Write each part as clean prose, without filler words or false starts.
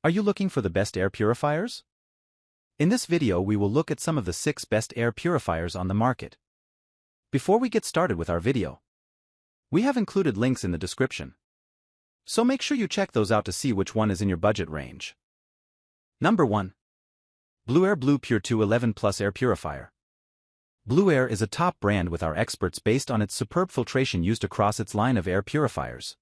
Are you looking for the best air purifiers? In this video we will look at some of the 6 best air purifiers on the market. Before we get started with our video, we have included links in the description, so make sure you check those out to see which one is in your budget range. Number 1. Blueair Blue Pure 211 Plus Air Purifier. Blueair is a top brand with our experts based on its superb filtration used across its line of air purifiers.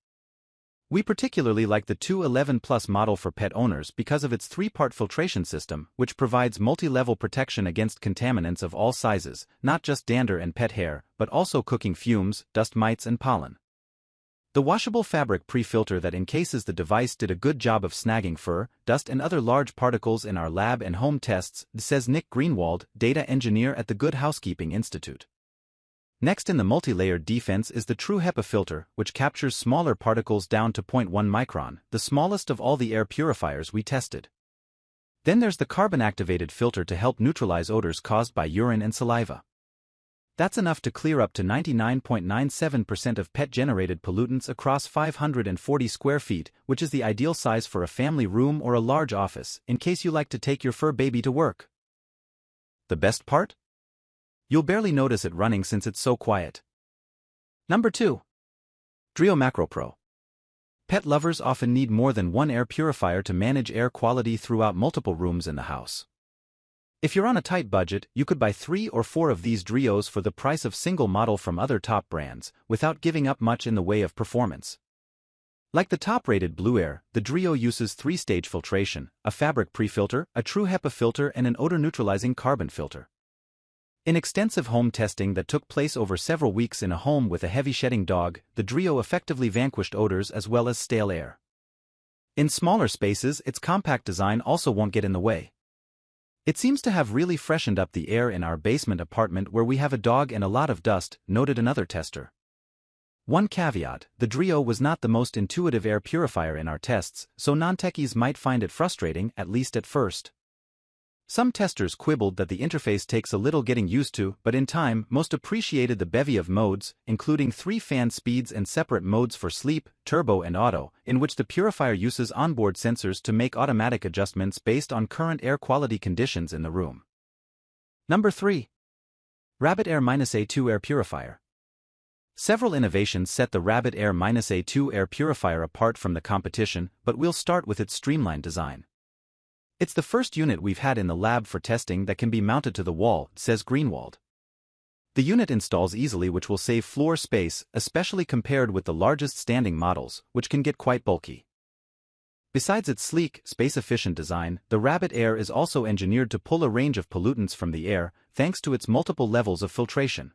We particularly like the 211 Plus model for pet owners because of its 3-part filtration system, which provides multi-level protection against contaminants of all sizes, not just dander and pet hair, but also cooking fumes, dust mites and pollen. The washable fabric pre-filter that encases the device did a good job of snagging fur, dust and other large particles in our lab and home tests, says Nick Greenwald, data engineer at the Good Housekeeping Institute. Next in the multi-layered defense is the True HEPA filter, which captures smaller particles down to 0.1 micron, the smallest of all the air purifiers we tested. Then there's the carbon-activated filter to help neutralize odors caused by urine and saliva. That's enough to clear up to 99.97% of pet-generated pollutants across 540 square feet, which is the ideal size for a family room or a large office, in case you like to take your fur baby to work. The best part? You'll barely notice it running since it's so quiet. Number 2. DURO Macro Pro. Pet lovers often need more than one air purifier to manage air quality throughout multiple rooms in the house. If you're on a tight budget, you could buy 3 or 4 of these DUROs for the price of single model from other top brands, without giving up much in the way of performance. Like the top-rated Blueair, the DURO uses 3-stage filtration, a fabric pre-filter, a true HEPA filter and an odor-neutralizing carbon filter. In extensive home testing that took place over several weeks in a home with a heavy-shedding dog, the DURO effectively vanquished odors as well as stale air. In smaller spaces, its compact design also won't get in the way. It seems to have really freshened up the air in our basement apartment where we have a dog and a lot of dust, noted another tester. One caveat, the DURO was not the most intuitive air purifier in our tests, so non-techies might find it frustrating, at least at first. Some testers quibbled that the interface takes a little getting used to, but in time, most appreciated the bevy of modes, including 3 fan speeds and separate modes for sleep, turbo and auto, in which the purifier uses onboard sensors to make automatic adjustments based on current air quality conditions in the room. Number 3. Rabbit Air -A2 Air Purifier. Several innovations set the Rabbit Air -A2 air purifier apart from the competition, but we'll start with its streamlined design. It's the first unit we've had in the lab for testing that can be mounted to the wall, says Greenwald. The unit installs easily, which will save floor space, especially compared with the largest standing models, which can get quite bulky. Besides its sleek, space-efficient design, the Rabbit Air is also engineered to pull a range of pollutants from the air, thanks to its multiple levels of filtration.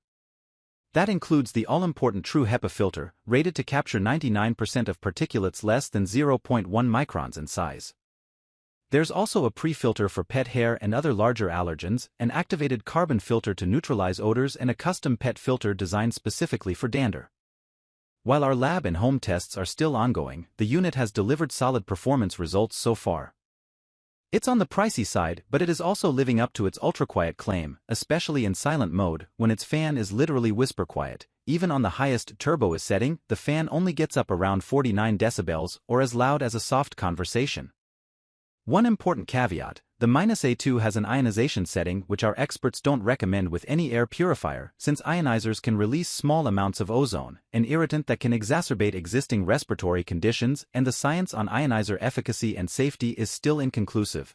That includes the all-important True HEPA filter, rated to capture 99% of particulates less than 0.1 microns in size. There's also a pre-filter for pet hair and other larger allergens, an activated carbon filter to neutralize odors and a custom pet filter designed specifically for dander. While our lab and home tests are still ongoing, the unit has delivered solid performance results so far. It's on the pricey side, but it is also living up to its ultra-quiet claim, especially in silent mode, when its fan is literally whisper quiet. Even on the highest turbo setting, the fan only gets up around 49 decibels, or as loud as a soft conversation. One important caveat, the -A2 has an ionization setting which our experts don't recommend with any air purifier, since ionizers can release small amounts of ozone, an irritant that can exacerbate existing respiratory conditions, and the science on ionizer efficacy and safety is still inconclusive.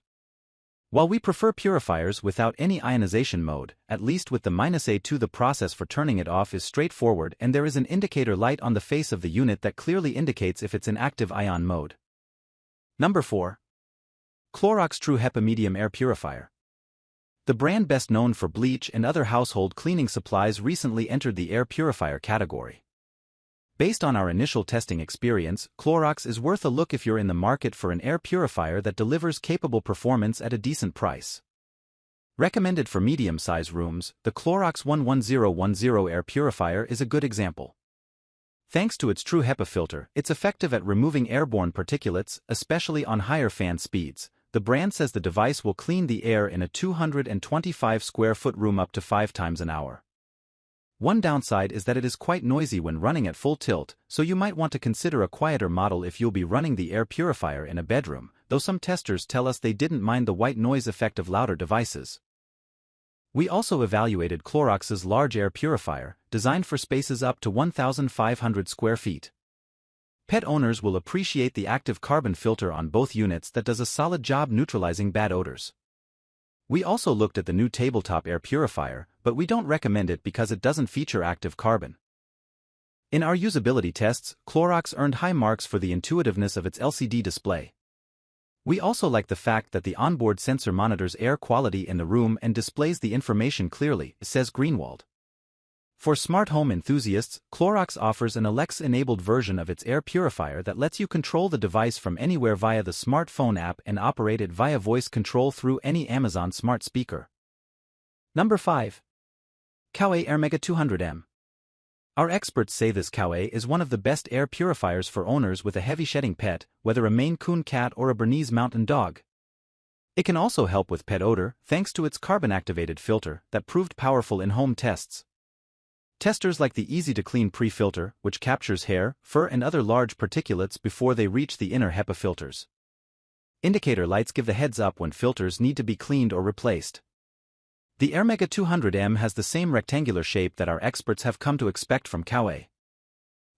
While we prefer purifiers without any ionization mode, at least with the -A2 the process for turning it off is straightforward and there is an indicator light on the face of the unit that clearly indicates if it's in active ion mode. Number 4. Clorox True HEPA Medium Air Purifier. The brand best known for bleach and other household cleaning supplies recently entered the air purifier category. Based on our initial testing experience, Clorox is worth a look if you're in the market for an air purifier that delivers capable performance at a decent price. Recommended for medium-sized rooms, the Clorox 11010 air purifier is a good example. Thanks to its True HEPA filter, it's effective at removing airborne particulates, especially on higher fan speeds. The brand says the device will clean the air in a 225 square foot room up to 5 times an hour. One downside is that it is quite noisy when running at full tilt, so you might want to consider a quieter model if you'll be running the air purifier in a bedroom, though some testers tell us they didn't mind the white noise effect of louder devices. We also evaluated Clorox's large air purifier, designed for spaces up to 1,500 square feet. Pet owners will appreciate the active carbon filter on both units that does a solid job neutralizing bad odors. We also looked at the new tabletop air purifier, but we don't recommend it because it doesn't feature active carbon. In our usability tests, Clorox earned high marks for the intuitiveness of its LCD display. We also like the fact that the onboard sensor monitors air quality in the room and displays the information clearly, says Greenwald. For smart home enthusiasts, Clorox offers an Alexa-enabled version of its air purifier that lets you control the device from anywhere via the smartphone app and operate it via voice control through any Amazon smart speaker. Number 5. Coway Air Mega 200M. Our experts say this Coway is one of the best air purifiers for owners with a heavy-shedding pet, whether a Maine Coon cat or a Bernese Mountain Dog. It can also help with pet odor, thanks to its carbon-activated filter that proved powerful in home tests. Testers like the easy-to-clean pre-filter, which captures hair, fur and other large particulates before they reach the inner HEPA filters. Indicator lights give the heads-up when filters need to be cleaned or replaced. The Air Mega 200M has the same rectangular shape that our experts have come to expect from Coway.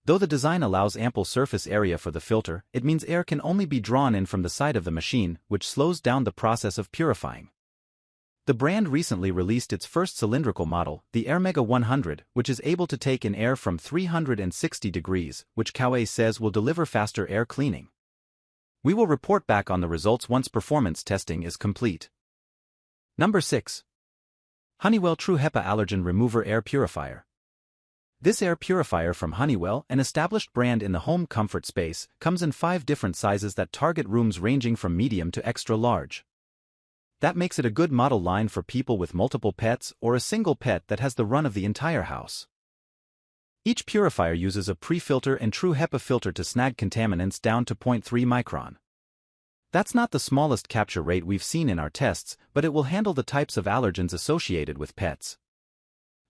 Though the design allows ample surface area for the filter, it means air can only be drawn in from the side of the machine, which slows down the process of purifying. The brand recently released its first cylindrical model, the Air Mega 100, which is able to take in air from 360 degrees, which Coway says will deliver faster air cleaning. We will report back on the results once performance testing is complete. Number 6. Honeywell True HEPA Allergen Remover Air Purifier. This air purifier from Honeywell, an established brand in the home comfort space, comes in 5 different sizes that target rooms ranging from medium to extra large. That makes it a good model line for people with multiple pets or a single pet that has the run of the entire house. Each purifier uses a pre-filter and true HEPA filter to snag contaminants down to 0.3 micron. That's not the smallest capture rate we've seen in our tests, but it will handle the types of allergens associated with pets.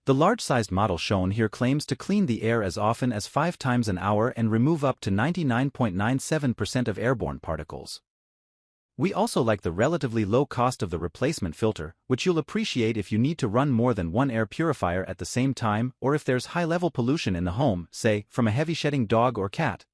The large-sized model shown here claims to clean the air as often as 5 times an hour and remove up to 99.97% of airborne particles. We also like the relatively low cost of the replacement filter, which you'll appreciate if you need to run more than one air purifier at the same time or if there's high-level pollution in the home, say, from a heavy-shedding dog or cat.